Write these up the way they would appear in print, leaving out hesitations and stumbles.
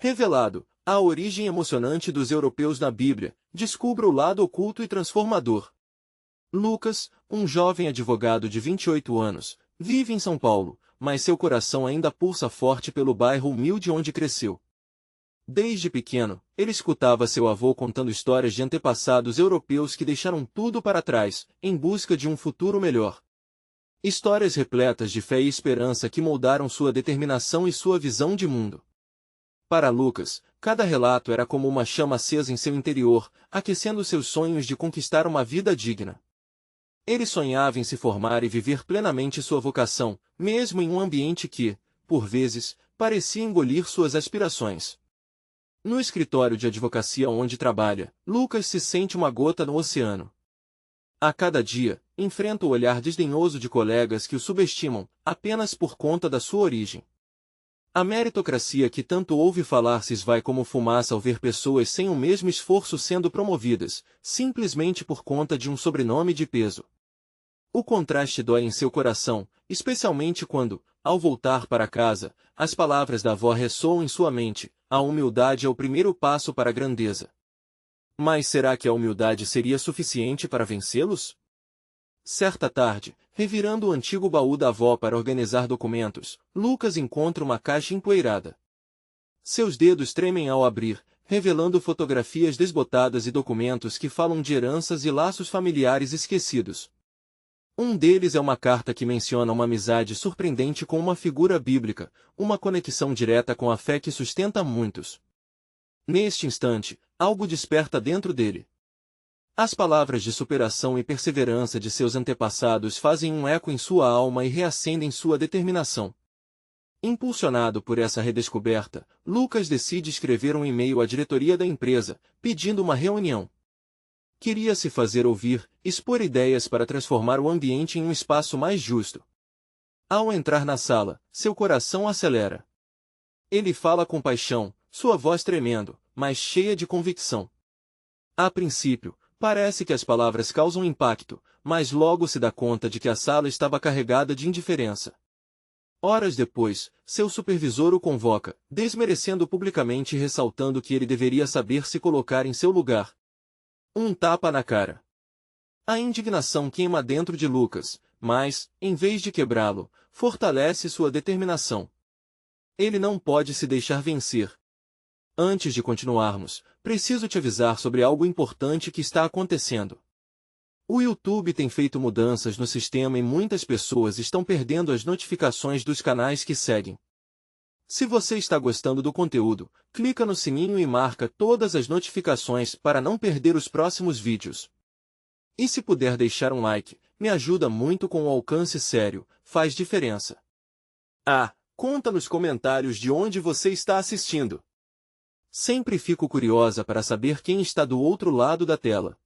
Revelado, a origem emocionante dos europeus na Bíblia, descubra o lado oculto e transformador. Lucas, um jovem advogado de 28 anos, vive em São Paulo, mas seu coração ainda pulsa forte pelo bairro humilde onde cresceu. Desde pequeno, ele escutava seu avô contando histórias de antepassados europeus que deixaram tudo para trás, em busca de um futuro melhor. Histórias repletas de fé e esperança que moldaram sua determinação e sua visão de mundo. Para Lucas, cada relato era como uma chama acesa em seu interior, aquecendo seus sonhos de conquistar uma vida digna. Ele sonhava em se formar e viver plenamente sua vocação, mesmo em um ambiente que, por vezes, parecia engolir suas aspirações. No escritório de advocacia onde trabalha, Lucas se sente uma gota no oceano. A cada dia, enfrenta o olhar desdenhoso de colegas que o subestimam, apenas por conta da sua origem. A meritocracia que tanto ouve falar se esvai como fumaça ao ver pessoas sem o mesmo esforço sendo promovidas, simplesmente por conta de um sobrenome de peso. O contraste dói em seu coração, especialmente quando, ao voltar para casa, as palavras da avó ressoam em sua mente: a humildade é o primeiro passo para a grandeza. Mas será que a humildade seria suficiente para vencê-los? Certa tarde, revirando o antigo baú da avó para organizar documentos, Lucas encontra uma caixa empoeirada. Seus dedos tremem ao abrir, revelando fotografias desbotadas e documentos que falam de heranças e laços familiares esquecidos. Um deles é uma carta que menciona uma amizade surpreendente com uma figura bíblica, uma conexão direta com a fé que sustenta muitos. Neste instante, algo desperta dentro dele. As palavras de superação e perseverança de seus antepassados fazem um eco em sua alma e reacendem sua determinação. Impulsionado por essa redescoberta, Lucas decide escrever um e-mail à diretoria da empresa, pedindo uma reunião. Queria se fazer ouvir, expor ideias para transformar o ambiente em um espaço mais justo. Ao entrar na sala, seu coração acelera. Ele fala com paixão, sua voz tremendo, mas cheia de convicção. A princípio, parece que as palavras causam impacto, mas logo se dá conta de que a sala estava carregada de indiferença. Horas depois, seu supervisor o convoca, desmerecendo publicamente e ressaltando que ele deveria saber se colocar em seu lugar. Um tapa na cara. A indignação queima dentro de Lucas, mas, em vez de quebrá-lo, fortalece sua determinação. Ele não pode se deixar vencer. Antes de continuarmos, preciso te avisar sobre algo importante que está acontecendo. O YouTube tem feito mudanças no sistema e muitas pessoas estão perdendo as notificações dos canais que seguem. Se você está gostando do conteúdo, clica no sininho e marca todas as notificações para não perder os próximos vídeos. E se puder deixar um like, me ajuda muito com o alcance sério, faz diferença. Conta nos comentários de onde você está assistindo. Sempre fico curiosa para saber quem está do outro lado da tela.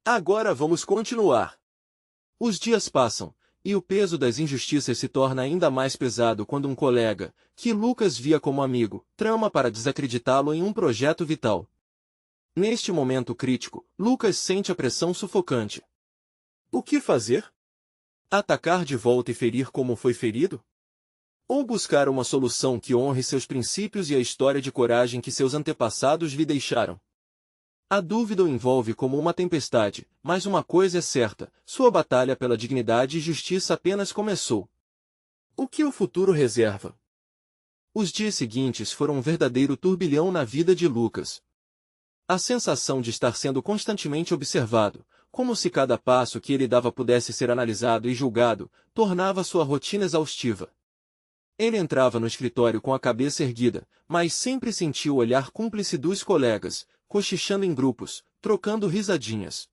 Agora vamos continuar. Os dias passam, e o peso das injustiças se torna ainda mais pesado quando um colega, que Lucas via como amigo, trama para desacreditá-lo em um projeto vital. Neste momento crítico, Lucas sente a pressão sufocante. O que fazer? Atacar de volta e ferir como foi ferido? Ou buscar uma solução que honre seus princípios e a história de coragem que seus antepassados lhe deixaram? A dúvida o envolve como uma tempestade, mas uma coisa é certa, sua batalha pela dignidade e justiça apenas começou. O que o futuro reserva? Os dias seguintes foram um verdadeiro turbilhão na vida de Lucas. A sensação de estar sendo constantemente observado, como se cada passo que ele dava pudesse ser analisado e julgado, tornava sua rotina exaustiva. Ele entrava no escritório com a cabeça erguida, mas sempre sentia o olhar cúmplice dos colegas, cochichando em grupos, trocando risadinhas.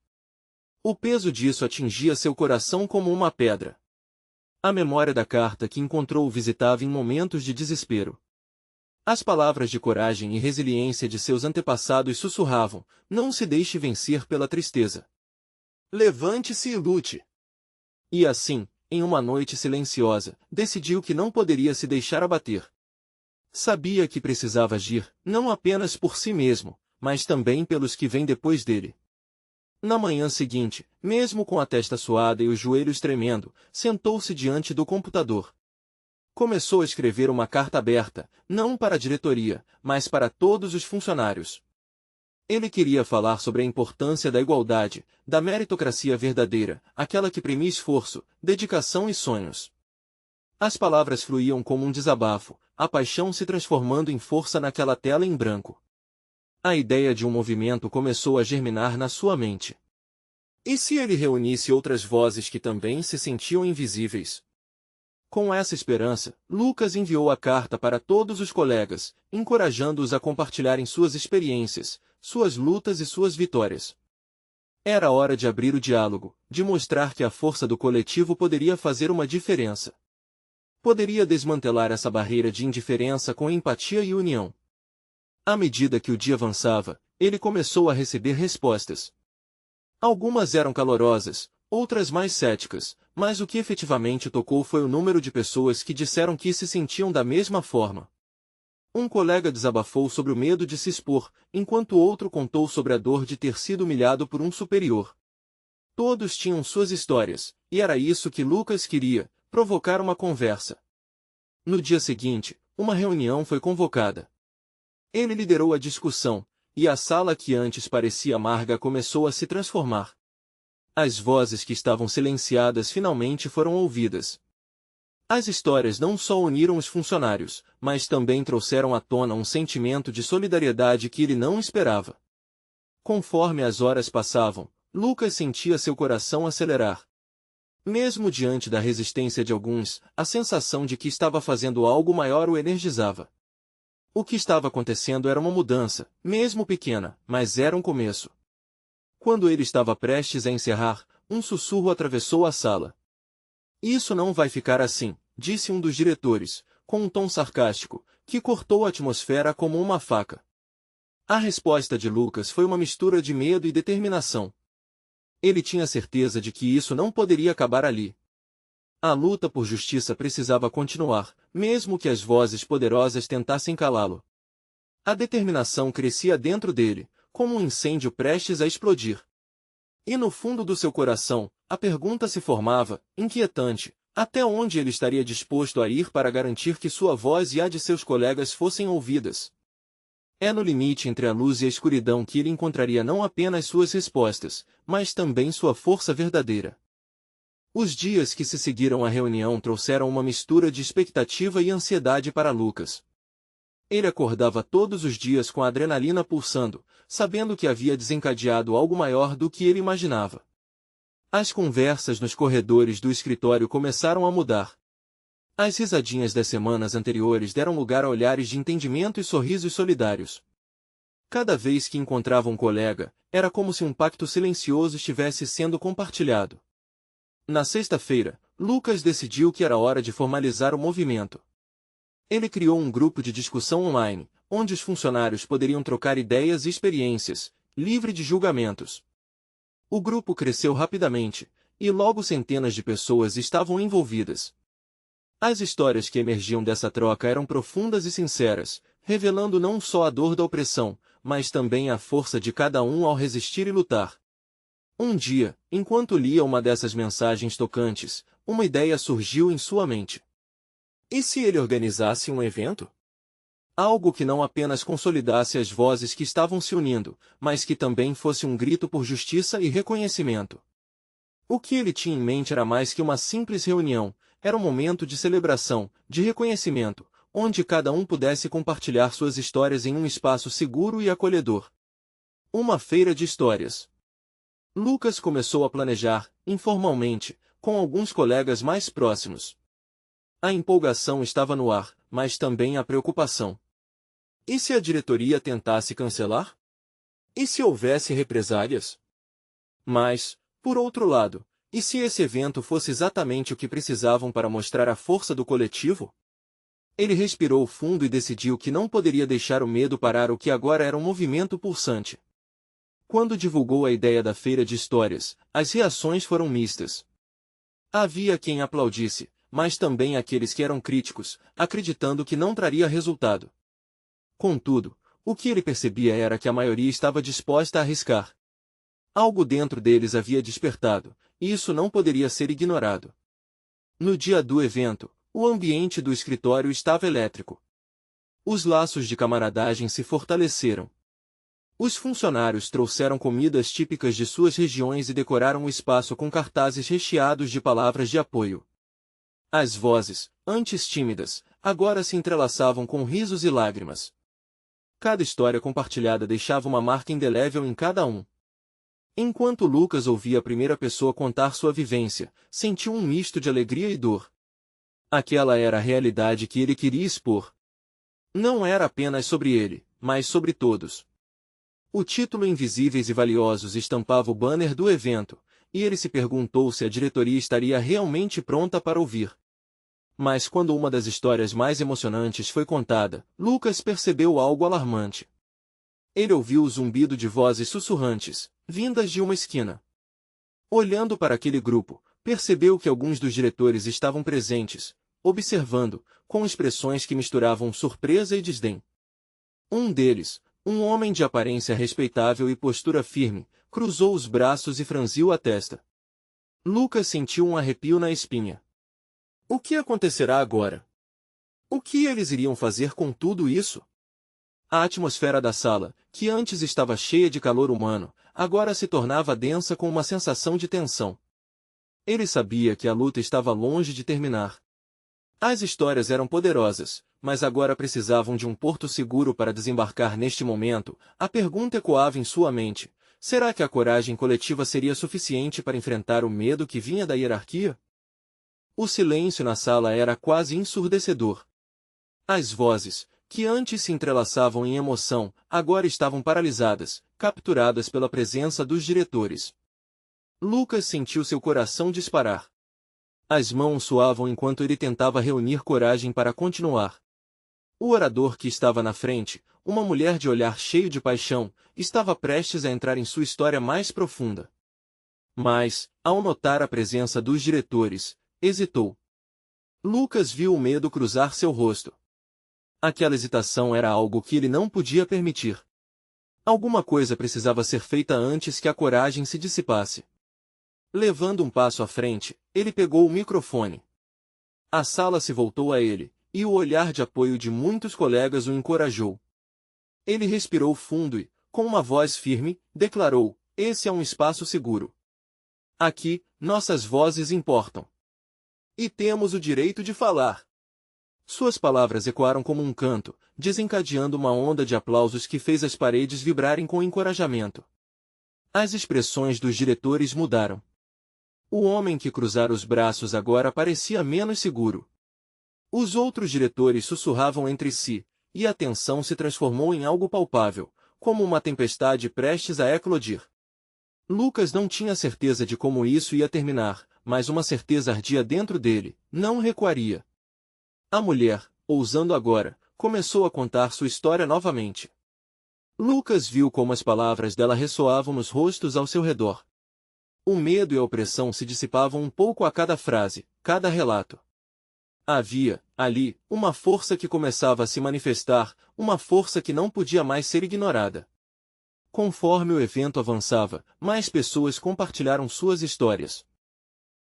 O peso disso atingia seu coração como uma pedra. A memória da carta que encontrou o visitava em momentos de desespero. As palavras de coragem e resiliência de seus antepassados sussurravam: não se deixe vencer pela tristeza. Levante-se e lute. E assim, em uma noite silenciosa, decidiu que não poderia se deixar abater. Sabia que precisava agir, não apenas por si mesmo, mas também pelos que vêm depois dele. Na manhã seguinte, mesmo com a testa suada e os joelhos tremendo, sentou-se diante do computador. Começou a escrever uma carta aberta, não para a diretoria, mas para todos os funcionários. Ele queria falar sobre a importância da igualdade, da meritocracia verdadeira, aquela que premia esforço, dedicação e sonhos. As palavras fluíam como um desabafo, a paixão se transformando em força naquela tela em branco. A ideia de um movimento começou a germinar na sua mente. E se ele reunisse outras vozes que também se sentiam invisíveis? Com essa esperança, Lucas enviou a carta para todos os colegas, encorajando-os a compartilharem suas experiências, suas lutas e suas vitórias. Era hora de abrir o diálogo, de mostrar que a força do coletivo poderia fazer uma diferença. Poderia desmantelar essa barreira de indiferença com empatia e união. À medida que o dia avançava, ele começou a receber respostas. Algumas eram calorosas, outras mais céticas, mas o que efetivamente tocou foi o número de pessoas que disseram que se sentiam da mesma forma. Um colega desabafou sobre o medo de se expor, enquanto outro contou sobre a dor de ter sido humilhado por um superior. Todos tinham suas histórias, e era isso que Lucas queria, provocar uma conversa. No dia seguinte, uma reunião foi convocada. Ele liderou a discussão, e a sala que antes parecia amarga começou a se transformar. As vozes que estavam silenciadas finalmente foram ouvidas. As histórias não só uniram os funcionários, mas também trouxeram à tona um sentimento de solidariedade que ele não esperava. Conforme as horas passavam, Lucas sentia seu coração acelerar. Mesmo diante da resistência de alguns, a sensação de que estava fazendo algo maior o energizava. O que estava acontecendo era uma mudança, mesmo pequena, mas era um começo. Quando ele estava prestes a encerrar, um sussurro atravessou a sala. "Isso não vai ficar assim", disse um dos diretores, com um tom sarcástico, que cortou a atmosfera como uma faca. A resposta de Lucas foi uma mistura de medo e determinação. Ele tinha certeza de que isso não poderia acabar ali. A luta por justiça precisava continuar, mesmo que as vozes poderosas tentassem calá-lo. A determinação crescia dentro dele, como um incêndio prestes a explodir. E no fundo do seu coração, a pergunta se formava, inquietante, até onde ele estaria disposto a ir para garantir que sua voz e a de seus colegas fossem ouvidas. É no limite entre a luz e a escuridão que ele encontraria não apenas suas respostas, mas também sua força verdadeira. Os dias que se seguiram à reunião trouxeram uma mistura de expectativa e ansiedade para Lucas. Ele acordava todos os dias com a adrenalina pulsando, sabendo que havia desencadeado algo maior do que ele imaginava. As conversas nos corredores do escritório começaram a mudar. As risadinhas das semanas anteriores deram lugar a olhares de entendimento e sorrisos solidários. Cada vez que encontrava um colega, era como se um pacto silencioso estivesse sendo compartilhado. Na sexta-feira, Lucas decidiu que era hora de formalizar o movimento. Ele criou um grupo de discussão online, onde os funcionários poderiam trocar ideias e experiências, livre de julgamentos. O grupo cresceu rapidamente, e logo centenas de pessoas estavam envolvidas. As histórias que emergiam dessa troca eram profundas e sinceras, revelando não só a dor da opressão, mas também a força de cada um ao resistir e lutar. Um dia, enquanto lia uma dessas mensagens tocantes, uma ideia surgiu em sua mente. E se ele organizasse um evento? Algo que não apenas consolidasse as vozes que estavam se unindo, mas que também fosse um grito por justiça e reconhecimento. O que ele tinha em mente era mais que uma simples reunião, era um momento de celebração, de reconhecimento, onde cada um pudesse compartilhar suas histórias em um espaço seguro e acolhedor. Uma feira de histórias. Lucas começou a planejar, informalmente, com alguns colegas mais próximos. A empolgação estava no ar, mas também a preocupação. E se a diretoria tentasse cancelar? E se houvesse represálias? Mas, por outro lado, e se esse evento fosse exatamente o que precisavam para mostrar a força do coletivo? Ele respirou fundo e decidiu que não poderia deixar o medo parar o que agora era um movimento pulsante. Quando divulgou a ideia da feira de histórias, as reações foram mistas. Havia quem aplaudisse, mas também aqueles que eram críticos, acreditando que não traria resultado. Contudo, o que ele percebia era que a maioria estava disposta a arriscar. Algo dentro deles havia despertado, e isso não poderia ser ignorado. No dia do evento, O ambiente do escritório estava elétrico. Os laços de camaradagem se fortaleceram. Os funcionários trouxeram comidas típicas de suas regiões e decoraram o espaço com cartazes recheados de palavras de apoio. As vozes, antes tímidas, agora se entrelaçavam com risos e lágrimas. Cada história compartilhada deixava uma marca indelével em cada um. Enquanto Lucas ouvia a primeira pessoa contar sua vivência, sentiu um misto de alegria e dor. Aquela era a realidade que ele queria expor. Não era apenas sobre ele, mas sobre todos. O título Invisíveis e Valiosos estampava o banner do evento, e ele se perguntou se a diretoria estaria realmente pronta para ouvir. Mas quando uma das histórias mais emocionantes foi contada, Lucas percebeu algo alarmante. Ele ouviu o zumbido de vozes sussurrantes, vindas de uma esquina. Olhando para aquele grupo, percebeu que alguns dos diretores estavam presentes, observando, com expressões que misturavam surpresa e desdém. Um deles, um homem de aparência respeitável e postura firme, cruzou os braços e franziu a testa. Lucas sentiu um arrepio na espinha. O que acontecerá agora? O que eles iriam fazer com tudo isso? A atmosfera da sala, que antes estava cheia de calor humano, agora se tornava densa com uma sensação de tensão. Ele sabia que a luta estava longe de terminar. As histórias eram poderosas, mas agora precisavam de um porto seguro para desembarcar neste momento. A pergunta ecoava em sua mente: será que a coragem coletiva seria suficiente para enfrentar o medo que vinha da hierarquia? O silêncio na sala era quase ensurdecedor. As vozes, que antes se entrelaçavam em emoção, agora estavam paralisadas, capturadas pela presença dos diretores. Lucas sentiu seu coração disparar. As mãos suavam enquanto ele tentava reunir coragem para continuar. O orador que estava na frente, uma mulher de olhar cheio de paixão, estava prestes a entrar em sua história mais profunda. Mas, ao notar a presença dos diretores, hesitou. Lucas viu o medo cruzar seu rosto. Aquela hesitação era algo que ele não podia permitir. Alguma coisa precisava ser feita antes que a coragem se dissipasse. Levando um passo à frente, ele pegou o microfone. A sala se voltou a ele, e o olhar de apoio de muitos colegas o encorajou. Ele respirou fundo e, com uma voz firme, declarou: "Esse é um espaço seguro. Aqui, nossas vozes importam. E temos o direito de falar." Suas palavras ecoaram como um canto, desencadeando uma onda de aplausos que fez as paredes vibrarem com encorajamento. As expressões dos diretores mudaram. O homem que cruzara os braços agora parecia menos seguro. Os outros diretores sussurravam entre si, e a tensão se transformou em algo palpável, como uma tempestade prestes a eclodir. Lucas não tinha certeza de como isso ia terminar, mas uma certeza ardia dentro dele: não recuaria. A mulher, ousando agora, começou a contar sua história novamente. Lucas viu como as palavras dela ressoavam nos rostos ao seu redor. O medo e a opressão se dissipavam um pouco a cada frase, cada relato. Havia, ali, uma força que começava a se manifestar, uma força que não podia mais ser ignorada. Conforme o evento avançava, mais pessoas compartilharam suas histórias.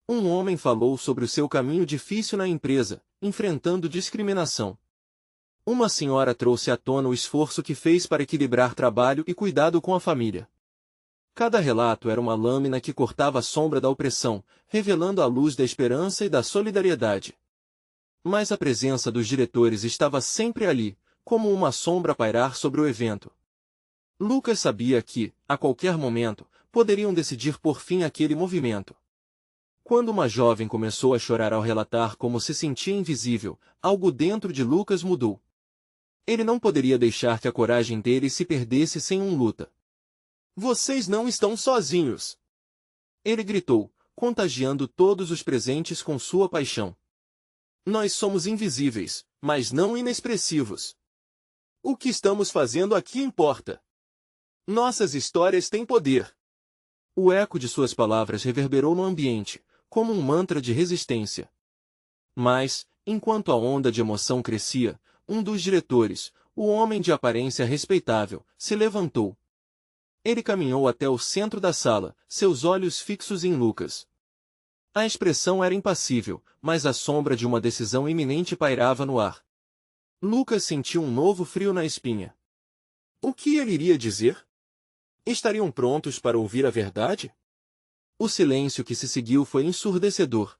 Um homem falou sobre o seu caminho difícil na empresa, enfrentando discriminação. Uma senhora trouxe à tona o esforço que fez para equilibrar trabalho e cuidado com a família. Cada relato era uma lâmina que cortava a sombra da opressão, revelando a luz da esperança e da solidariedade. Mas a presença dos diretores estava sempre ali, como uma sombra a pairar sobre o evento. Lucas sabia que, a qualquer momento, poderiam decidir por fim aquele movimento. Quando uma jovem começou a chorar ao relatar como se sentia invisível, algo dentro de Lucas mudou. Ele não poderia deixar que a coragem dele se perdesse sem luta. "Vocês não estão sozinhos!" Ele gritou, contagiando todos os presentes com sua paixão. "Nós somos invisíveis, mas não inexpressivos. O que estamos fazendo aqui importa. Nossas histórias têm poder." O eco de suas palavras reverberou no ambiente, como um mantra de resistência. Mas, enquanto a onda de emoção crescia, um dos diretores, o homem de aparência respeitável, se levantou. Ele caminhou até o centro da sala, seus olhos fixos em Lucas. A expressão era impassível, mas a sombra de uma decisão iminente pairava no ar. Lucas sentiu um novo frio na espinha. O que ele iria dizer? Estariam prontos para ouvir a verdade? O silêncio que se seguiu foi ensurdecedor.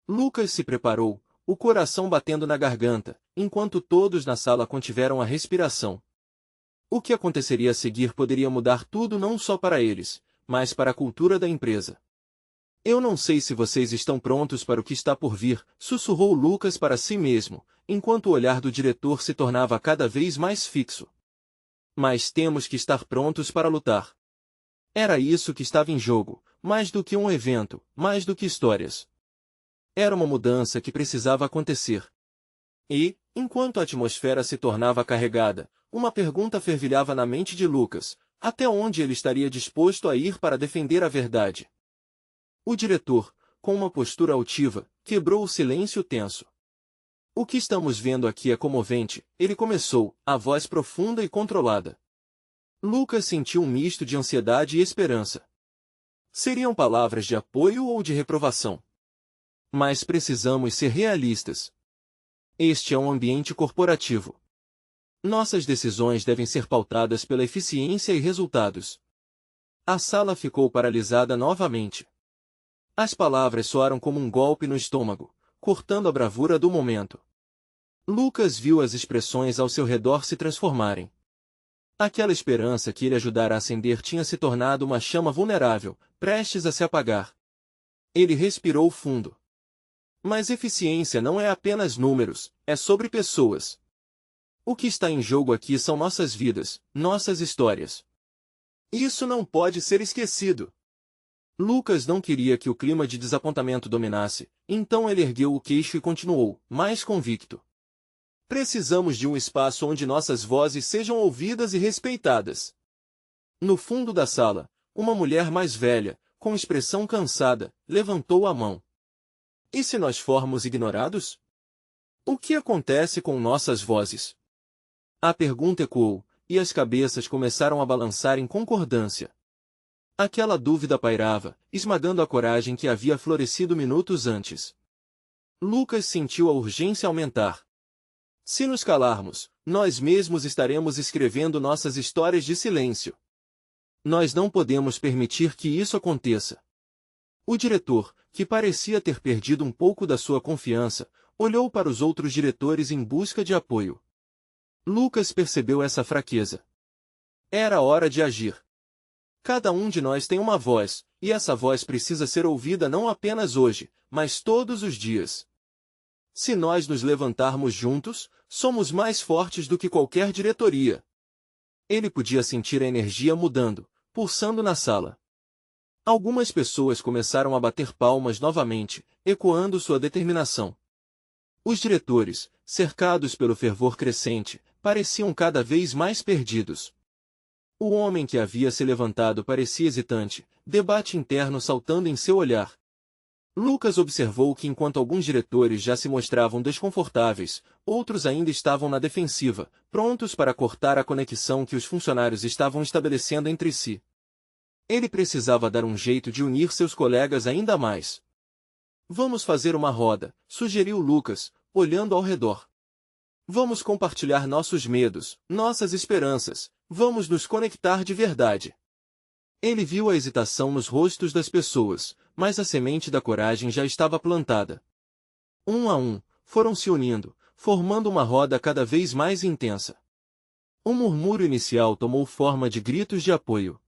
Lucas se preparou, o coração batendo na garganta, enquanto todos na sala contiveram a respiração. O que aconteceria a seguir poderia mudar tudo não só para eles, mas para a cultura da empresa. Eu não sei se vocês estão prontos para o que está por vir, sussurrou Lucas para si mesmo, enquanto o olhar do diretor se tornava cada vez mais fixo. Mas temos que estar prontos para lutar. Era isso que estava em jogo, mais do que um evento, mais do que histórias. Era uma mudança que precisava acontecer. E, enquanto a atmosfera se tornava carregada, uma pergunta fervilhava na mente de Lucas: até onde ele estaria disposto a ir para defender a verdade? O diretor, com uma postura altiva, quebrou o silêncio tenso. O que estamos vendo aqui é comovente, ele começou, a voz profunda e controlada. Lucas sentiu um misto de ansiedade e esperança. Seriam palavras de apoio ou de reprovação? Mas precisamos ser realistas. Este é um ambiente corporativo. Nossas decisões devem ser pautadas pela eficiência e resultados. A sala ficou paralisada novamente. As palavras soaram como um golpe no estômago, cortando a bravura do momento. Lucas viu as expressões ao seu redor se transformarem. Aquela esperança que ele ajudara a acender tinha se tornado uma chama vulnerável, prestes a se apagar. Ele respirou fundo. Mas eficiência não é apenas números, é sobre pessoas. O que está em jogo aqui são nossas vidas, nossas histórias. Isso não pode ser esquecido. Lucas não queria que o clima de desapontamento dominasse, então ele ergueu o queixo e continuou, mais convicto. Precisamos de um espaço onde nossas vozes sejam ouvidas e respeitadas. No fundo da sala, uma mulher mais velha, com expressão cansada, levantou a mão. E se nós formos ignorados? O que acontece com nossas vozes? A pergunta ecoou, e as cabeças começaram a balançar em concordância. Aquela dúvida pairava, esmagando a coragem que havia florescido minutos antes. Lucas sentiu a urgência aumentar. Se nos calarmos, nós mesmos estaremos escrevendo nossas histórias de silêncio. Nós não podemos permitir que isso aconteça. O diretor, que parecia ter perdido um pouco da sua confiança, olhou para os outros diretores em busca de apoio. Lucas percebeu essa fraqueza. Era hora de agir. Cada um de nós tem uma voz, e essa voz precisa ser ouvida não apenas hoje, mas todos os dias. Se nós nos levantarmos juntos, somos mais fortes do que qualquer diretoria. Ele podia sentir a energia mudando, pulsando na sala. Algumas pessoas começaram a bater palmas novamente, ecoando sua determinação. Os diretores, cercados pelo fervor crescente, pareciam cada vez mais perdidos. O homem que havia se levantado parecia hesitante, debate interno saltando em seu olhar. Lucas observou que enquanto alguns diretores já se mostravam desconfortáveis, outros ainda estavam na defensiva, prontos para cortar a conexão que os funcionários estavam estabelecendo entre si. Ele precisava dar um jeito de unir seus colegas ainda mais. Vamos fazer uma roda, sugeriu Lucas, olhando ao redor. Vamos compartilhar nossos medos, nossas esperanças, vamos nos conectar de verdade. Ele viu a hesitação nos rostos das pessoas, mas a semente da coragem já estava plantada. Um a um, foram se unindo, formando uma roda cada vez mais intensa. O murmúrio inicial tomou forma de gritos de apoio.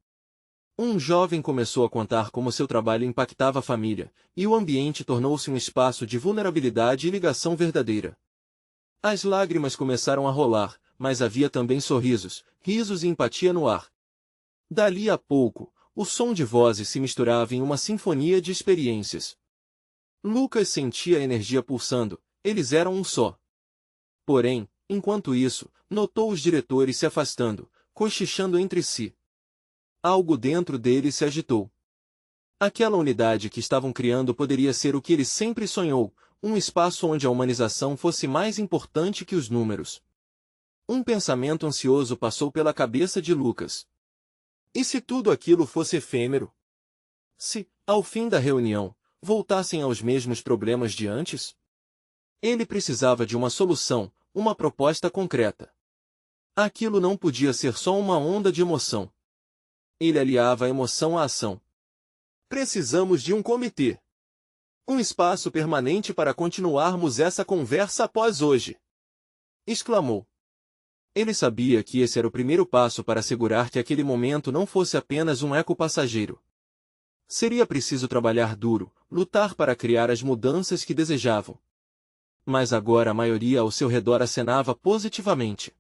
Um jovem começou a contar como seu trabalho impactava a família, e o ambiente tornou-se um espaço de vulnerabilidade e ligação verdadeira. As lágrimas começaram a rolar, mas havia também sorrisos, risos e empatia no ar. Dali a pouco, o som de vozes se misturava em uma sinfonia de experiências. Lucas sentia a energia pulsando, eles eram um só. Porém, enquanto isso, notou os diretores se afastando, cochichando entre si. Algo dentro dele se agitou. Aquela unidade que estavam criando poderia ser o que ele sempre sonhou, um espaço onde a humanização fosse mais importante que os números. Um pensamento ansioso passou pela cabeça de Lucas. E se tudo aquilo fosse efêmero? Se, ao fim da reunião, voltassem aos mesmos problemas de antes? Ele precisava de uma solução, uma proposta concreta. Aquilo não podia ser só uma onda de emoção. Ele aliava a emoção à ação. Precisamos de um comitê. Um espaço permanente para continuarmos essa conversa após hoje. Exclamou. Ele sabia que esse era o primeiro passo para assegurar que aquele momento não fosse apenas um eco passageiro. Seria preciso trabalhar duro, lutar para criar as mudanças que desejavam. Mas agora a maioria ao seu redor acenava positivamente.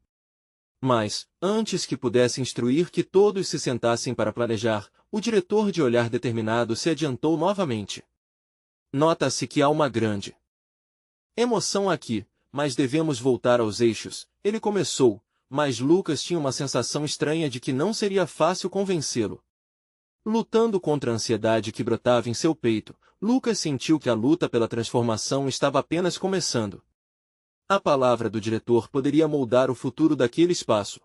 Mas, antes que pudesse instruir que todos se sentassem para planejar, o diretor de olhar determinado se adiantou novamente. Nota-se que há uma grande emoção aqui, mas devemos voltar aos eixos, ele começou, mas Lucas tinha uma sensação estranha de que não seria fácil convencê-lo. Lutando contra a ansiedade que brotava em seu peito, Lucas sentiu que a luta pela transformação estava apenas começando. A palavra do diretor poderia moldar o futuro daquele espaço.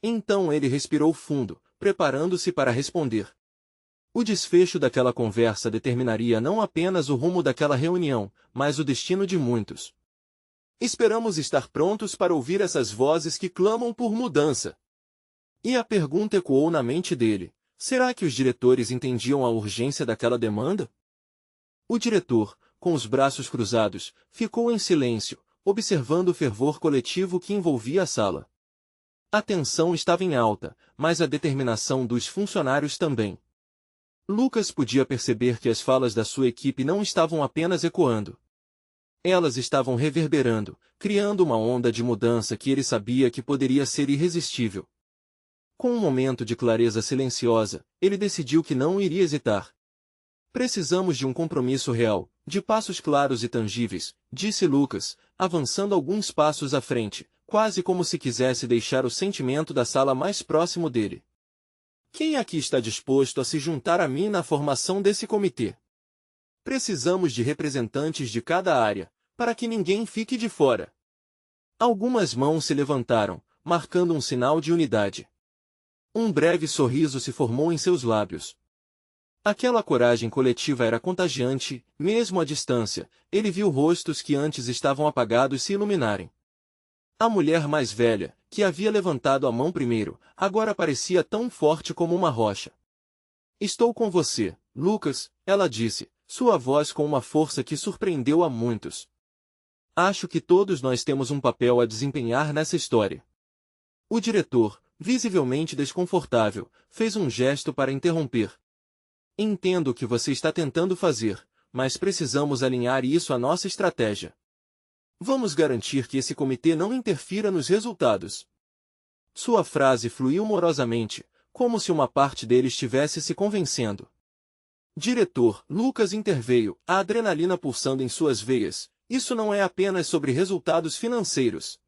Então ele respirou fundo, preparando-se para responder. O desfecho daquela conversa determinaria não apenas o rumo daquela reunião, mas o destino de muitos. Esperamos estar prontos para ouvir essas vozes que clamam por mudança. E a pergunta ecoou na mente dele: será que os diretores entendiam a urgência daquela demanda? O diretor, com os braços cruzados, ficou em silêncio, observando o fervor coletivo que envolvia a sala. A tensão estava em alta, mas a determinação dos funcionários também. Lucas podia perceber que as falas da sua equipe não estavam apenas ecoando. Elas estavam reverberando, criando uma onda de mudança que ele sabia que poderia ser irresistível. Com um momento de clareza silenciosa, ele decidiu que não iria hesitar. Precisamos de um compromisso real, de passos claros e tangíveis, disse Lucas, avançando alguns passos à frente, quase como se quisesse deixar o sentimento da sala mais próximo dele. Quem aqui está disposto a se juntar a mim na formação desse comitê? Precisamos de representantes de cada área, para que ninguém fique de fora. Algumas mãos se levantaram, marcando um sinal de unidade. Um breve sorriso se formou em seus lábios. Aquela coragem coletiva era contagiante, mesmo à distância, ele viu rostos que antes estavam apagados se iluminarem. A mulher mais velha, que havia levantado a mão primeiro, agora parecia tão forte como uma rocha. Estou com você, Lucas, ela disse, sua voz com uma força que surpreendeu a muitos. Acho que todos nós temos um papel a desempenhar nessa história. O diretor, visivelmente desconfortável, fez um gesto para interromper. Entendo o que você está tentando fazer, mas precisamos alinhar isso à nossa estratégia. Vamos garantir que esse comitê não interfira nos resultados. Sua frase fluiu morosamente, como se uma parte dele estivesse se convencendo. Diretor, Lucas interveio, a adrenalina pulsando em suas veias. Isso não é apenas sobre resultados financeiros.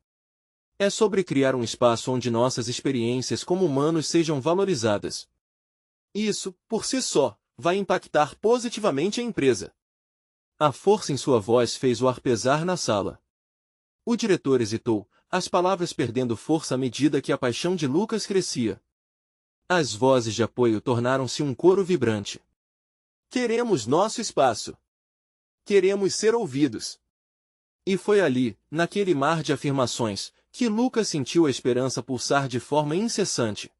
É sobre criar um espaço onde nossas experiências como humanos sejam valorizadas. Isso, por si só, vai impactar positivamente a empresa. A força em sua voz fez o ar pesar na sala. O diretor hesitou, as palavras perdendo força à medida que a paixão de Lucas crescia. As vozes de apoio tornaram-se um coro vibrante. Queremos nosso espaço. Queremos ser ouvidos. E foi ali, naquele mar de afirmações, que Lucas sentiu a esperança pulsar de forma incessante.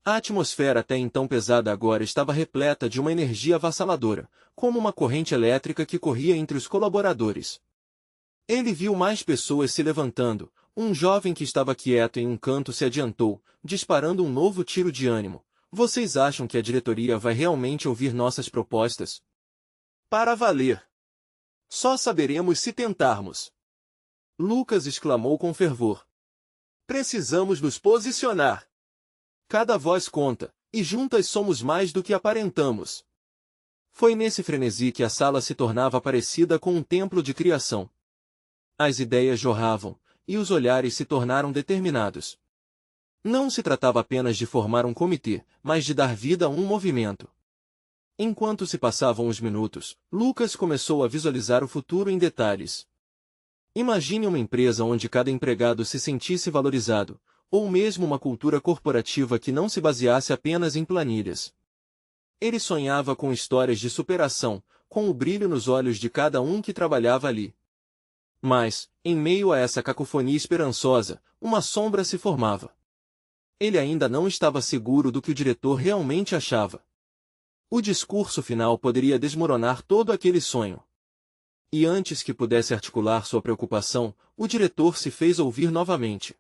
A atmosfera até então pesada agora estava repleta de uma energia avassaladora, como uma corrente elétrica que corria entre os colaboradores. Ele viu mais pessoas se levantando, um jovem que estava quieto em um canto se adiantou, disparando um novo tiro de ânimo. Vocês acham que a diretoria vai realmente ouvir nossas propostas? Para valer! Só saberemos se tentarmos. Lucas exclamou com fervor. Precisamos nos posicionar. Cada voz conta, e juntas somos mais do que aparentamos. Foi nesse frenesi que a sala se tornava parecida com um templo de criação. As ideias jorravam, e os olhares se tornaram determinados. Não se tratava apenas de formar um comitê, mas de dar vida a um movimento. Enquanto se passavam os minutos, Lucas começou a visualizar o futuro em detalhes. Imagine uma empresa onde cada empregado se sentisse valorizado, ou mesmo uma cultura corporativa que não se baseasse apenas em planilhas. Ele sonhava com histórias de superação, com o brilho nos olhos de cada um que trabalhava ali. Mas, em meio a essa cacofonia esperançosa, uma sombra se formava. Ele ainda não estava seguro do que o diretor realmente achava. O discurso final poderia desmoronar todo aquele sonho. E antes que pudesse articular sua preocupação, o diretor se fez ouvir novamente.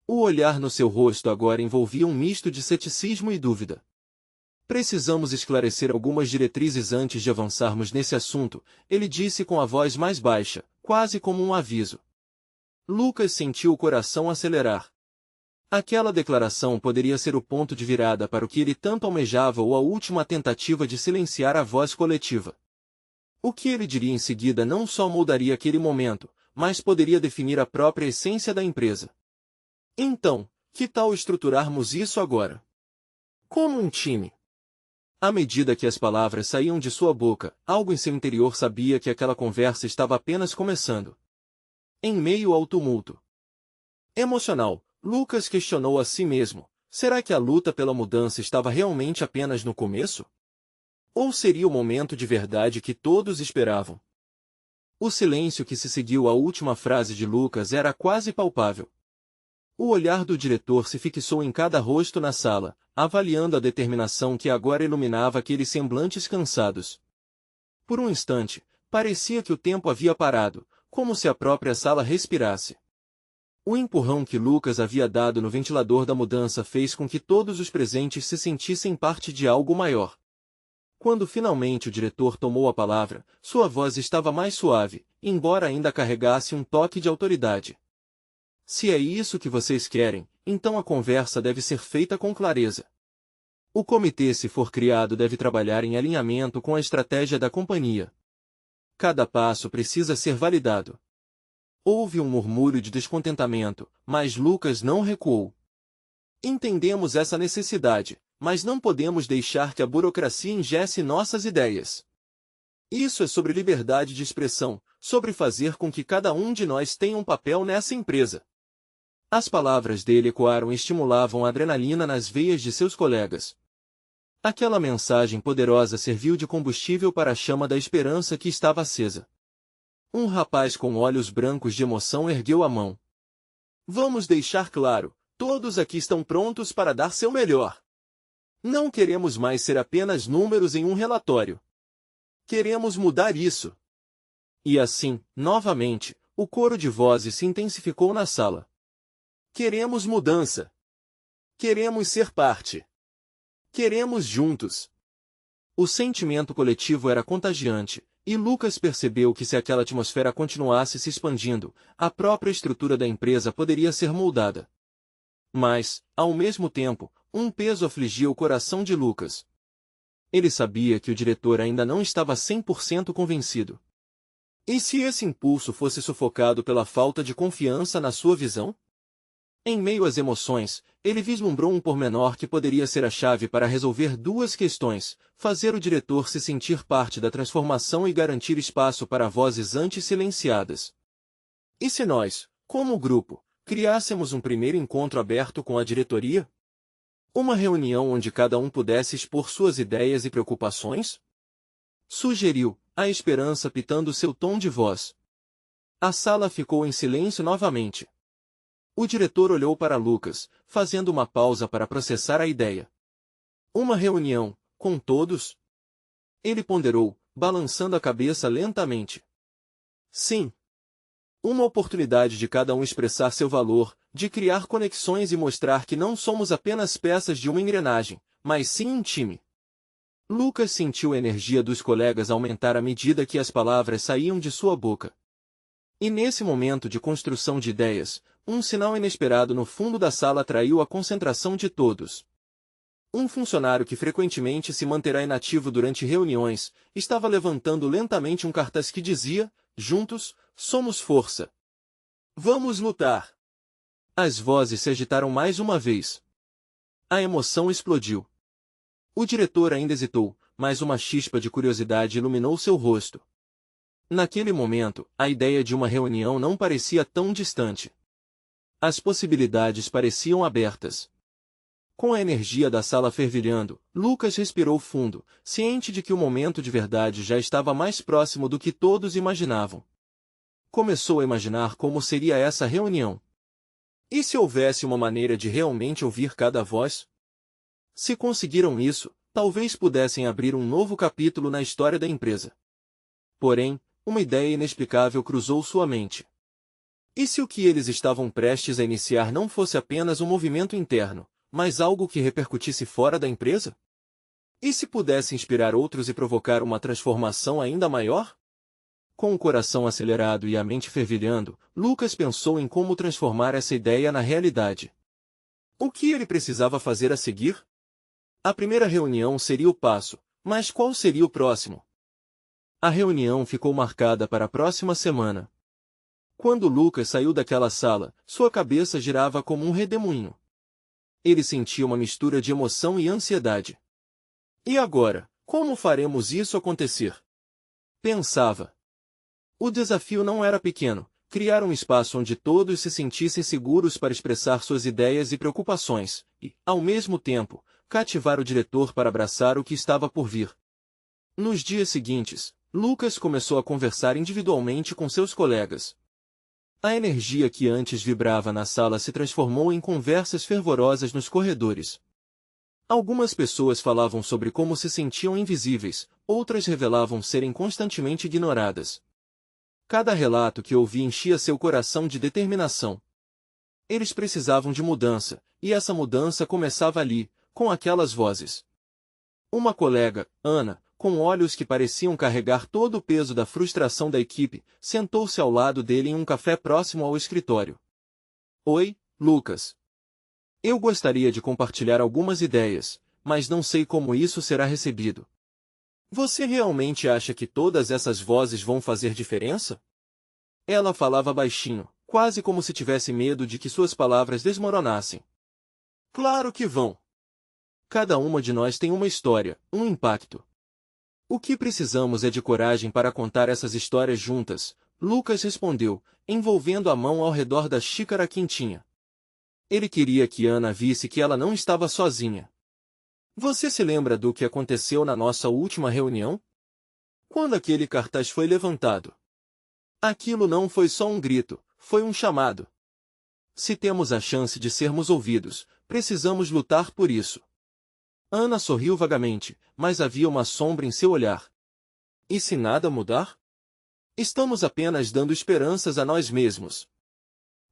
O olhar no seu rosto agora envolvia um misto de ceticismo e dúvida. Precisamos esclarecer algumas diretrizes antes de avançarmos nesse assunto, ele disse com a voz mais baixa, quase como um aviso. Lucas sentiu o coração acelerar. Aquela declaração poderia ser o ponto de virada para o que ele tanto almejava ou a última tentativa de silenciar a voz coletiva. O que ele diria em seguida não só moldaria aquele momento, mas poderia definir a própria essência da empresa. Então, que tal estruturarmos isso agora? Como um time. À medida que as palavras saíam de sua boca, algo em seu interior sabia que aquela conversa estava apenas começando. Em meio ao tumulto emocional, Lucas questionou a si mesmo, será que a luta pela mudança estava realmente apenas no começo? Ou seria o momento de verdade que todos esperavam? O silêncio que se seguiu à última frase de Lucas era quase palpável. O olhar do diretor se fixou em cada rosto na sala, avaliando a determinação que agora iluminava aqueles semblantes cansados. Por um instante, parecia que o tempo havia parado, como se a própria sala respirasse. O empurrão que Lucas havia dado no ventilador da mudança fez com que todos os presentes se sentissem parte de algo maior. Quando finalmente o diretor tomou a palavra, sua voz estava mais suave, embora ainda carregasse um toque de autoridade. Se é isso que vocês querem, então a conversa deve ser feita com clareza. O comitê, se for criado, deve trabalhar em alinhamento com a estratégia da companhia. Cada passo precisa ser validado. Houve um murmúrio de descontentamento, mas Lucas não recuou. Entendemos essa necessidade, mas não podemos deixar que a burocracia engesse nossas ideias. Isso é sobre liberdade de expressão, sobre fazer com que cada um de nós tenha um papel nessa empresa. As palavras dele ecoaram e estimulavam a adrenalina nas veias de seus colegas. Aquela mensagem poderosa serviu de combustível para a chama da esperança que estava acesa. Um rapaz com olhos brancos de emoção ergueu a mão. Vamos deixar claro, todos aqui estão prontos para dar seu melhor. Não queremos mais ser apenas números em um relatório. Queremos mudar isso. E assim, novamente, o coro de vozes se intensificou na sala. Queremos mudança. Queremos ser parte. Queremos juntos. O sentimento coletivo era contagiante, e Lucas percebeu que se aquela atmosfera continuasse se expandindo, a própria estrutura da empresa poderia ser moldada. Mas, ao mesmo tempo, um peso afligia o coração de Lucas. Ele sabia que o diretor ainda não estava 100% convencido. E se esse impulso fosse sufocado pela falta de confiança na sua visão? Em meio às emoções, ele vislumbrou um pormenor que poderia ser a chave para resolver duas questões: fazer o diretor se sentir parte da transformação e garantir espaço para vozes antes silenciadas. E se nós, como grupo, criássemos um primeiro encontro aberto com a diretoria? Uma reunião onde cada um pudesse expor suas ideias e preocupações? Sugeriu, a esperança pitando seu tom de voz. A sala ficou em silêncio novamente. O diretor olhou para Lucas, fazendo uma pausa para processar a ideia. Uma reunião, com todos? Ele ponderou, balançando a cabeça lentamente. Sim. Uma oportunidade de cada um expressar seu valor, de criar conexões e mostrar que não somos apenas peças de uma engrenagem, mas sim um time. Lucas sentiu a energia dos colegas aumentar à medida que as palavras saíam de sua boca. E nesse momento de construção de ideias, um sinal inesperado no fundo da sala atraiu a concentração de todos. Um funcionário que frequentemente se manterá inativo durante reuniões, estava levantando lentamente um cartaz que dizia: "Juntos, somos força. Vamos lutar." As vozes se agitaram mais uma vez. A emoção explodiu. O diretor ainda hesitou, mas uma chispa de curiosidade iluminou seu rosto. Naquele momento, a ideia de uma reunião não parecia tão distante. As possibilidades pareciam abertas. Com a energia da sala fervilhando, Lucas respirou fundo, ciente de que o momento de verdade já estava mais próximo do que todos imaginavam. Começou a imaginar como seria essa reunião. E se houvesse uma maneira de realmente ouvir cada voz? Se conseguiram isso, talvez pudessem abrir um novo capítulo na história da empresa. Porém, uma ideia inexplicável cruzou sua mente. E se o que eles estavam prestes a iniciar não fosse apenas um movimento interno, mas algo que repercutisse fora da empresa? E se pudesse inspirar outros e provocar uma transformação ainda maior? Com o coração acelerado e a mente fervilhando, Lucas pensou em como transformar essa ideia na realidade. O que ele precisava fazer a seguir? A primeira reunião seria o passo, mas qual seria o próximo? A reunião ficou marcada para a próxima semana. Quando Lucas saiu daquela sala, sua cabeça girava como um redemoinho. Ele sentia uma mistura de emoção e ansiedade. E agora, como faremos isso acontecer? Pensava. O desafio não era pequeno: criar um espaço onde todos se sentissem seguros para expressar suas ideias e preocupações, e, ao mesmo tempo, cativar o diretor para abraçar o que estava por vir. Nos dias seguintes, Lucas começou a conversar individualmente com seus colegas. A energia que antes vibrava na sala se transformou em conversas fervorosas nos corredores. Algumas pessoas falavam sobre como se sentiam invisíveis, outras revelavam serem constantemente ignoradas. Cada relato que ouvia enchia seu coração de determinação. Eles precisavam de mudança, e essa mudança começava ali, com aquelas vozes. Uma colega, Ana, com olhos que pareciam carregar todo o peso da frustração da equipe, sentou-se ao lado dele em um café próximo ao escritório. Oi, Lucas. Eu gostaria de compartilhar algumas ideias, mas não sei como isso será recebido. Você realmente acha que todas essas vozes vão fazer diferença? Ela falava baixinho, quase como se tivesse medo de que suas palavras desmoronassem. Claro que vão. Cada uma de nós tem uma história, um impacto. O que precisamos é de coragem para contar essas histórias juntas, Lucas respondeu, envolvendo a mão ao redor da xícara quentinha. Ele queria que Ana visse que ela não estava sozinha. Você se lembra do que aconteceu na nossa última reunião? Quando aquele cartaz foi levantado. Aquilo não foi só um grito, foi um chamado. Se temos a chance de sermos ouvidos, precisamos lutar por isso. Ana sorriu vagamente, mas havia uma sombra em seu olhar. E se nada mudar? Estamos apenas dando esperanças a nós mesmos.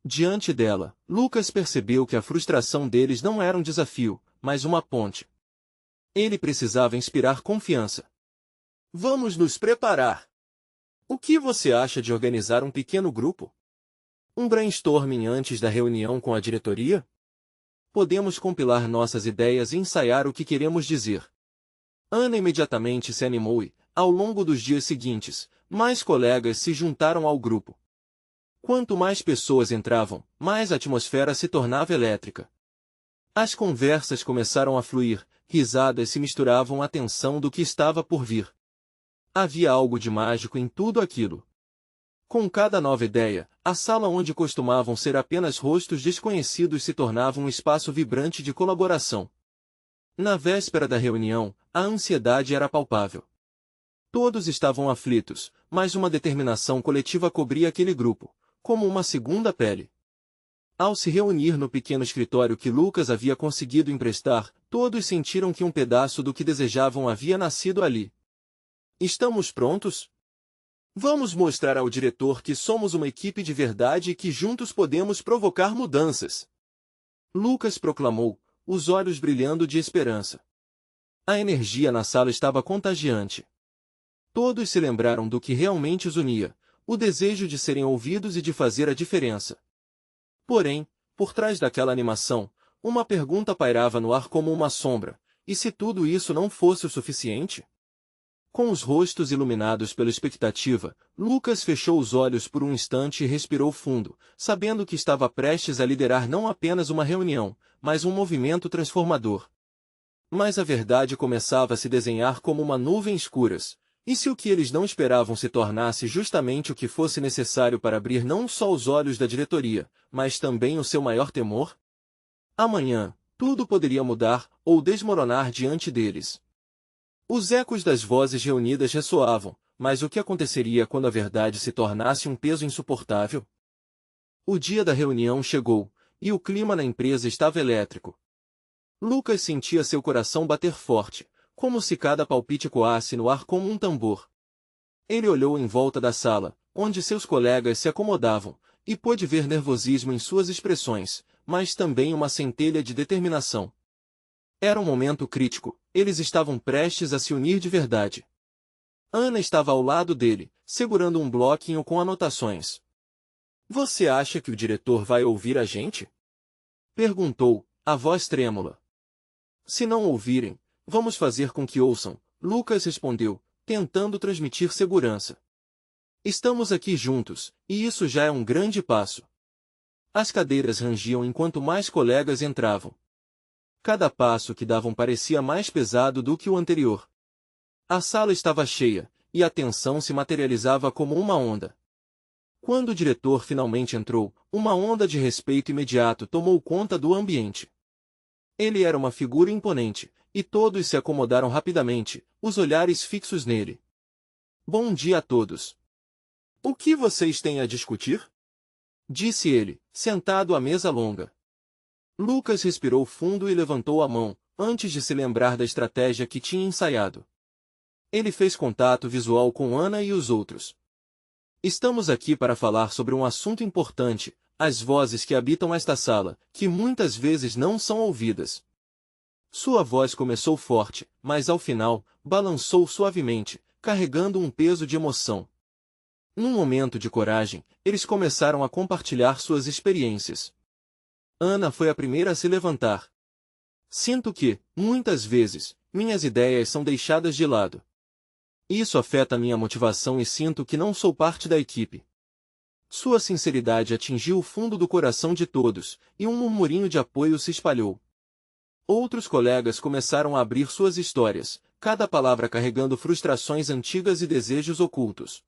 Diante dela, Lucas percebeu que a frustração deles não era um desafio, mas uma ponte. Ele precisava inspirar confiança. Vamos nos preparar. O que você acha de organizar um pequeno grupo? Um brainstorming antes da reunião com a diretoria? Podemos compilar nossas ideias e ensaiar o que queremos dizer. Ana imediatamente se animou e, ao longo dos dias seguintes, mais colegas se juntaram ao grupo. Quanto mais pessoas entravam, mais a atmosfera se tornava elétrica. As conversas começaram a fluir, risadas se misturavam à tensão do que estava por vir. Havia algo de mágico em tudo aquilo. Com cada nova ideia, a sala onde costumavam ser apenas rostos desconhecidos se tornava um espaço vibrante de colaboração. Na véspera da reunião, a ansiedade era palpável. Todos estavam aflitos, mas uma determinação coletiva cobria aquele grupo, como uma segunda pele. Ao se reunir no pequeno escritório que Lucas havia conseguido emprestar, todos sentiram que um pedaço do que desejavam havia nascido ali. Estamos prontos? Vamos mostrar ao diretor que somos uma equipe de verdade e que juntos podemos provocar mudanças. Lucas proclamou, os olhos brilhando de esperança. A energia na sala estava contagiante. Todos se lembraram do que realmente os unia, o desejo de serem ouvidos e de fazer a diferença. Porém, por trás daquela animação, uma pergunta pairava no ar como uma sombra: e se tudo isso não fosse o suficiente? Com os rostos iluminados pela expectativa, Lucas fechou os olhos por um instante e respirou fundo, sabendo que estava prestes a liderar não apenas uma reunião, mas um movimento transformador. Mas a verdade começava a se desenhar como uma nuvem escuras. E se o que eles não esperavam se tornasse justamente o que fosse necessário para abrir não só os olhos da diretoria, mas também o seu maior temor? Amanhã, Tudo poderia mudar ou desmoronar diante deles. Os ecos das vozes reunidas ressoavam, mas o que aconteceria quando a verdade se tornasse um peso insuportável? O dia da reunião chegou, e o clima na empresa estava elétrico. Lucas sentia seu coração bater forte, como se cada palpite ecoasse no ar como um tambor. Ele olhou em volta da sala, onde seus colegas se acomodavam, e pôde ver nervosismo em suas expressões, mas também uma centelha de determinação. Era um momento crítico, eles estavam prestes a se unir de verdade. Ana estava ao lado dele, segurando um bloquinho com anotações. "Você acha que o diretor vai ouvir a gente?" perguntou, a voz trêmula. "Se não ouvirem, vamos fazer com que ouçam", Lucas respondeu, tentando transmitir segurança. "Estamos aqui juntos, e isso já é um grande passo." As cadeiras rangiam enquanto mais colegas entravam. Cada passo que davam parecia mais pesado do que o anterior. A sala estava cheia, e a tensão se materializava como uma onda. Quando o diretor finalmente entrou, uma onda de respeito imediato tomou conta do ambiente. Ele era uma figura imponente, e todos se acomodaram rapidamente, os olhares fixos nele. "Bom dia a todos. O que vocês têm a discutir?" disse ele, sentado à mesa longa. Lucas respirou fundo e levantou a mão, antes de se lembrar da estratégia que tinha ensaiado. Ele fez contato visual com Ana e os outros. "Estamos aqui para falar sobre um assunto importante, as vozes que habitam esta sala, que muitas vezes não são ouvidas." Sua voz começou forte, mas ao final, balançou suavemente, carregando um peso de emoção. Num momento de coragem, eles começaram a compartilhar suas experiências. Ana foi a primeira a se levantar. "Sinto que, muitas vezes, minhas ideias são deixadas de lado. Isso afeta minha motivação e sinto que não sou parte da equipe." Sua sinceridade atingiu o fundo do coração de todos, e um murmurinho de apoio se espalhou. Outros colegas começaram a abrir suas histórias, cada palavra carregando frustrações antigas e desejos ocultos.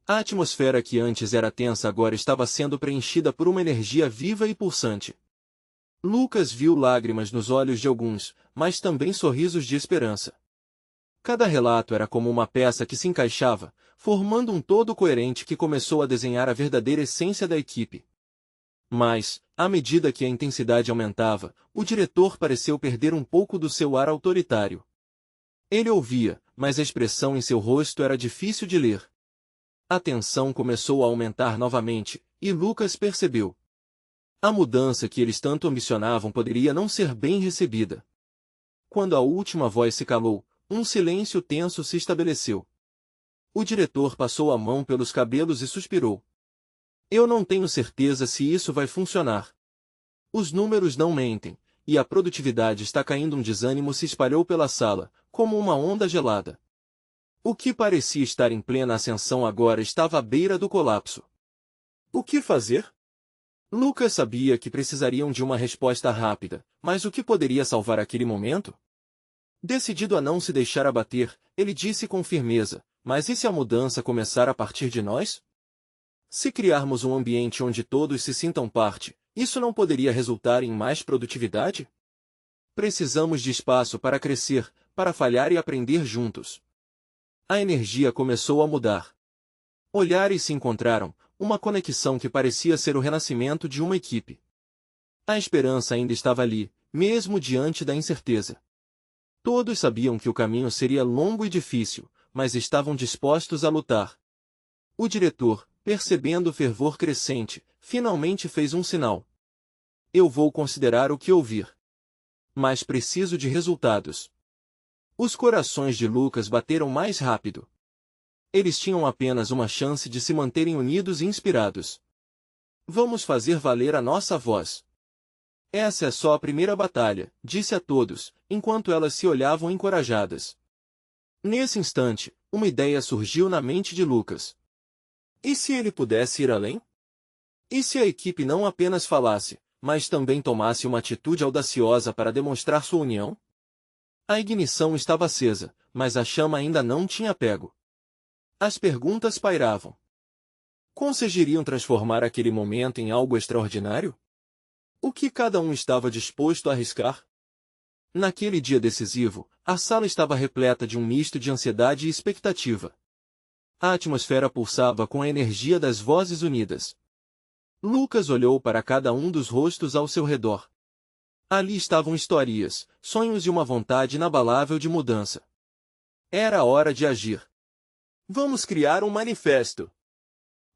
A atmosfera que antes era tensa agora estava sendo preenchida por uma energia viva e pulsante. Lucas viu lágrimas nos olhos de alguns, mas também sorrisos de esperança. Cada relato era como uma peça que se encaixava, formando um todo coerente que começou a desenhar a verdadeira essência da equipe. Mas, à medida que a intensidade aumentava, o diretor pareceu perder um pouco do seu ar autoritário. Ele ouvia, mas a expressão em seu rosto era difícil de ler. A tensão começou a aumentar novamente, e Lucas percebeu. A mudança que eles tanto ambicionavam poderia não ser bem recebida. Quando a última voz se calou, um silêncio tenso se estabeleceu. O diretor passou a mão pelos cabelos e suspirou. "Eu não tenho certeza se isso vai funcionar. Os números não mentem, e a produtividade está caindo." Um desânimo se espalhou pela sala, como uma onda gelada. O que parecia estar em plena ascensão agora estava à beira do colapso. O que fazer? Lucas sabia que precisariam de uma resposta rápida, mas o que poderia salvar aquele momento? Decidido a não se deixar abater, ele disse com firmeza, "Mas e se a mudança começar a partir de nós? Se criarmos um ambiente onde todos se sintam parte, isso não poderia resultar em mais produtividade? Precisamos de espaço para crescer, para falhar e aprender juntos." A energia começou a mudar. Olhares se encontraram, uma conexão que parecia ser o renascimento de uma equipe. A esperança ainda estava ali, mesmo diante da incerteza. Todos sabiam que o caminho seria longo e difícil, mas estavam dispostos a lutar. O diretor, percebendo o fervor crescente, finalmente fez um sinal. "Eu vou considerar o que ouvir. Mas preciso de resultados." Os corações de Lucas bateram mais rápido. Eles tinham apenas uma chance de se manterem unidos e inspirados. "Vamos fazer valer a nossa voz. Essa é só a primeira batalha", disse a todos, enquanto elas se olhavam encorajadas. Nesse instante, uma ideia surgiu na mente de Lucas. E se ele pudesse ir além? E se a equipe não apenas falasse, mas também tomasse uma atitude audaciosa para demonstrar sua união? A ignição estava acesa, mas a chama ainda não tinha pego. As perguntas pairavam. Conseguiriam transformar aquele momento em algo extraordinário? O que cada um estava disposto a arriscar? Naquele dia decisivo, a sala estava repleta de um misto de ansiedade e expectativa. A atmosfera pulsava com a energia das vozes unidas. Lucas olhou para cada um dos rostos ao seu redor. Ali estavam histórias, sonhos e uma vontade inabalável de mudança. Era a hora de agir. Vamos criar um manifesto!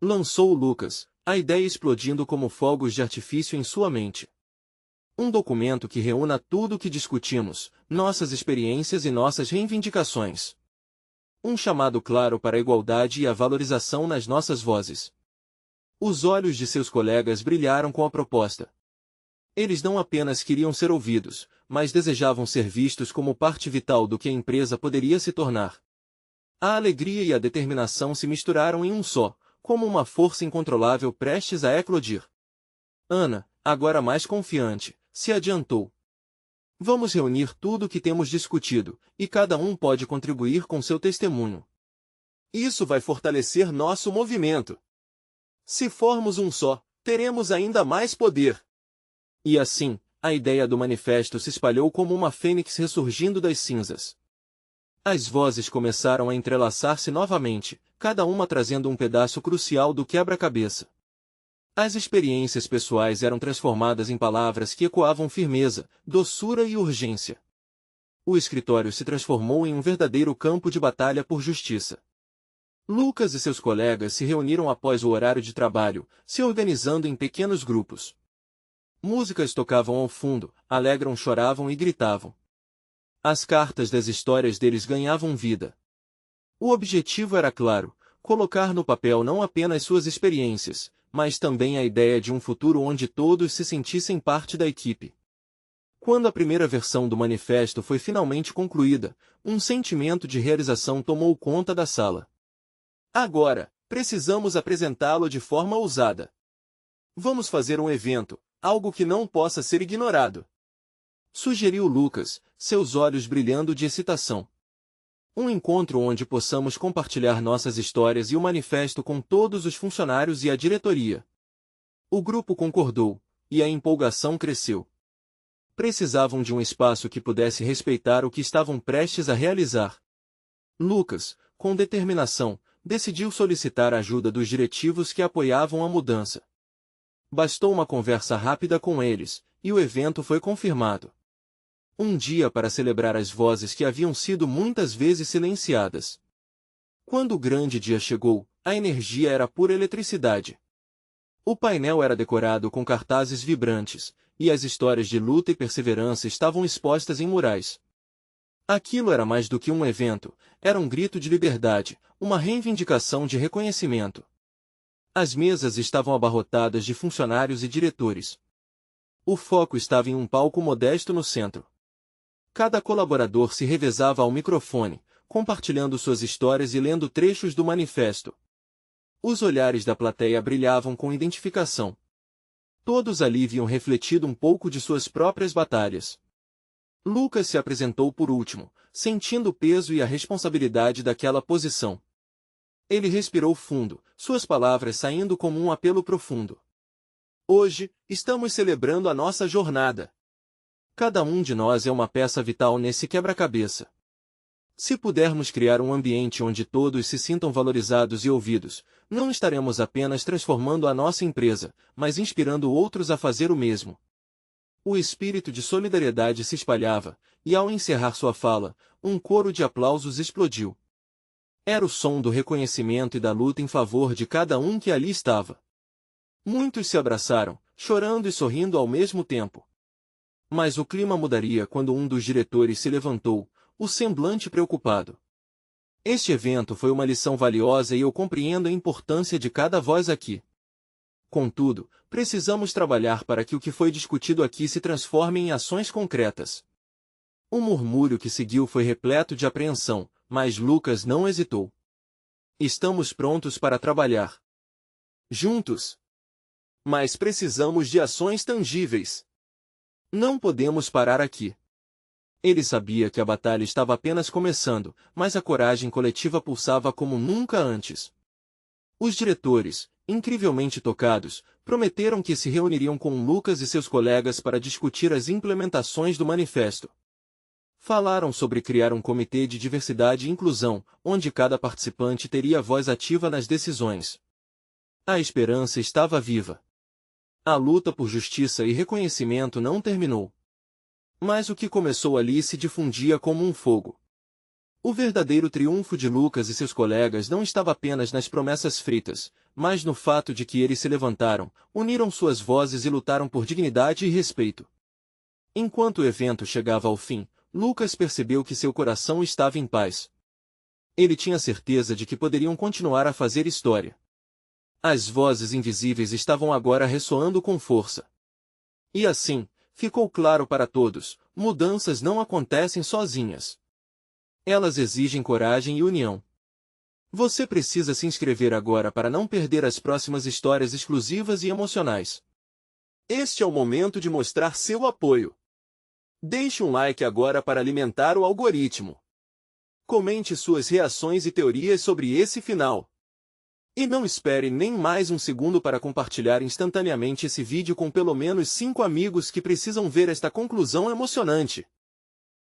Lançou Lucas, a ideia explodindo como fogos de artifício em sua mente. Um documento que reúna tudo o que discutimos, nossas experiências e nossas reivindicações. Um chamado claro para a igualdade e a valorização nas nossas vozes. Os olhos de seus colegas brilharam com a proposta. Eles não apenas queriam ser ouvidos, mas desejavam ser vistos como parte vital do que a empresa poderia se tornar. A alegria e a determinação se misturaram em um só, como uma força incontrolável prestes a eclodir. Ana, agora mais confiante, se adiantou. Vamos reunir tudo o que temos discutido, e cada um pode contribuir com seu testemunho. Isso vai fortalecer nosso movimento. Se formos um só, teremos ainda mais poder. E assim, a ideia do manifesto se espalhou como uma fênix ressurgindo das cinzas. As vozes começaram a entrelaçar-se novamente, cada uma trazendo um pedaço crucial do quebra-cabeça. As experiências pessoais eram transformadas em palavras que ecoavam firmeza, doçura e urgência. O escritório se transformou em um verdadeiro campo de batalha por justiça. Lucas e seus colegas se reuniram após o horário de trabalho, se organizando em pequenos grupos. Músicas tocavam ao fundo, Alegram choravam e gritavam. As cartas das histórias deles ganhavam vida. O objetivo era claro, colocar no papel não apenas suas experiências, mas também a ideia de um futuro onde todos se sentissem parte da equipe. Quando a primeira versão do manifesto foi finalmente concluída, um sentimento de realização tomou conta da sala. Agora, precisamos apresentá-lo de forma ousada. Vamos fazer um evento, algo que não possa ser ignorado. Sugeriu Lucas, seus olhos brilhando de excitação. Um encontro onde possamos compartilhar nossas histórias e o manifesto com todos os funcionários e a diretoria. O grupo concordou, e a empolgação cresceu. Precisavam de um espaço que pudesse respeitar o que estavam prestes a realizar. Lucas, com determinação, decidiu solicitar a ajuda dos diretivos que apoiavam a mudança. Bastou uma conversa rápida com eles, e o evento foi confirmado. Um dia para celebrar as vozes que haviam sido muitas vezes silenciadas. Quando o grande dia chegou, a energia era pura eletricidade. O painel era decorado com cartazes vibrantes, e as histórias de luta e perseverança estavam expostas em murais. Aquilo era mais do que um evento, era um grito de liberdade, uma reivindicação de reconhecimento. As mesas estavam abarrotadas de funcionários e diretores. O foco estava em um palco modesto no centro. Cada colaborador se revezava ao microfone, compartilhando suas histórias e lendo trechos do manifesto. Os olhares da plateia brilhavam com identificação. Todos ali viam refletido um pouco de suas próprias batalhas. Lucas se apresentou por último, sentindo o peso e a responsabilidade daquela posição. Ele respirou fundo, suas palavras saindo como um apelo profundo. Hoje, estamos celebrando a nossa jornada. Cada um de nós é uma peça vital nesse quebra-cabeça. Se pudermos criar um ambiente onde todos se sintam valorizados e ouvidos, não estaremos apenas transformando a nossa empresa, mas inspirando outros a fazer o mesmo. O espírito de solidariedade se espalhava, e ao encerrar sua fala, um coro de aplausos explodiu. Era o som do reconhecimento e da luta em favor de cada um que ali estava. Muitos se abraçaram, chorando e sorrindo ao mesmo tempo. Mas o clima mudaria quando um dos diretores se levantou, o semblante preocupado. Este evento foi uma lição valiosa e eu compreendo a importância de cada voz aqui. Contudo, precisamos trabalhar para que o que foi discutido aqui se transforme em ações concretas. O murmúrio que seguiu foi repleto de apreensão, mas Lucas não hesitou. Estamos prontos para trabalhar juntos. Mas precisamos de ações tangíveis. Não podemos parar aqui. Ele sabia que a batalha estava apenas começando, mas a coragem coletiva pulsava como nunca antes. Os diretores, incrivelmente tocados, prometeram que se reuniriam com Lucas e seus colegas para discutir as implementações do manifesto. Falaram sobre criar um comitê de diversidade e inclusão, onde cada participante teria voz ativa nas decisões. A esperança estava viva. A luta por justiça e reconhecimento não terminou. Mas o que começou ali se difundia como um fogo. O verdadeiro triunfo de Lucas e seus colegas não estava apenas nas promessas feitas, mas no fato de que eles se levantaram, uniram suas vozes e lutaram por dignidade e respeito. Enquanto o evento chegava ao fim, Lucas percebeu que seu coração estava em paz. Ele tinha certeza de que poderiam continuar a fazer história. As vozes invisíveis estavam agora ressoando com força. E assim, ficou claro para todos, mudanças não acontecem sozinhas. Elas exigem coragem e união. Você precisa se inscrever agora para não perder as próximas histórias exclusivas e emocionais. Este é o momento de mostrar seu apoio. Deixe um like agora para alimentar o algoritmo. Comente suas reações e teorias sobre esse final. E não espere nem mais um segundo para compartilhar instantaneamente esse vídeo com pelo menos 5 amigos que precisam ver esta conclusão emocionante.